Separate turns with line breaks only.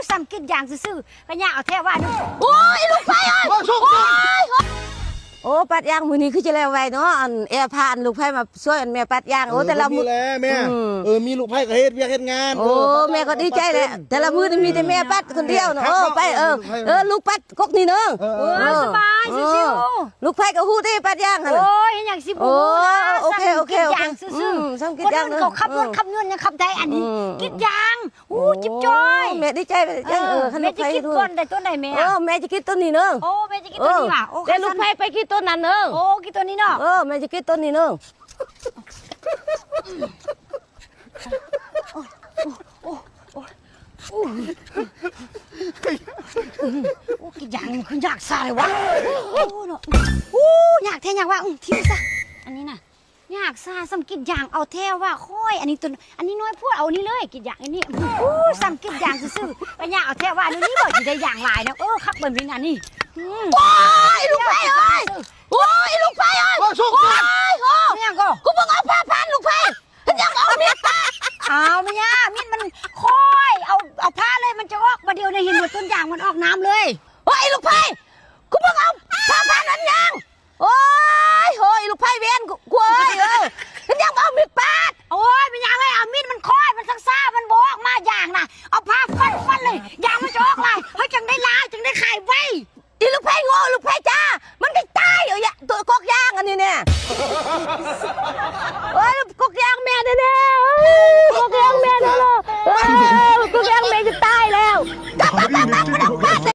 ซ้ำกินอย่างซื่อๆก็ย่าเอาแท้ว่านึง
โอ้ยลูกไผ่เอ้ยโอ้ปัดยางมือนี้คือจะแล้วไวเนาะอันแอร์พานลูกไผ่มาช่วยอันแม่ปัดยางโอ้แต่ละมือ
แหละแม่มีลูกไผ่ก็เฮ็ดเวียกเฮ็ดงาน
โอ้แม่ก็ดีใจแหละแต่ละมือมีแต่แม่ปัดคนเดียวเนาะไปลูกปัดกกนี่เนาะ
สบายชิว
ลูกไผ่ก็ฮู้ได้ปัดยางหั่น
โอ้ยอย่างสิบู
โอเค
อย่างซื่อ
ซ้ำกินยางเนาะ
เขาขับรถขับเงินยังขับได้อันนี้กินยางจิ๊บจ้อย
แม่ดีใจ
แม่จะกินต้นใดต้นใดแม่
แม่จะกินต้นนี้เนาะ
โอ้แม่จะกินต้นนี้ว่ะโอ้
แต่ลูกไผ่ไปกินต้นนั้นเนาะ
โอ้กินต้นนี้เนาะ
แม่จะกินต้นนี้เนาะ
กินยางมันคืออยากซาเลยวะอยากแท้อยากว่าทิ้งซะอันนี้น่ะอยากซาซ้ำกินยางเอาแท้ว่าค่อยอันนี้ตัวอันนี้น้อยพูดเอานี่เลยกินยางอันนี้ซ้ำกินยางซื่อๆไปอยากเอาแท้ว่าอันนี้บ่สิได้ยางลายนะครับเบิ่งวินอันนี้
โอ้ยลูกไผ่เอ้ยโอ้ยลูกไผ่เอ้ย
โอ้ชุก
ไม่ยังก็
กูมึงเอาผ้าพันลูกไผ่ยังเอาเมียตา
เอาไม่ยามีดมันค่อยเอาผ้าเลยมันจะออกมาเดียวในเห็นหมดต้นยางมันออกน้ำเลย
โอ้ยลูกไผ่กูมึงเอาผ้าพันนั้นยังโอ้ยลูกไผ่เวียน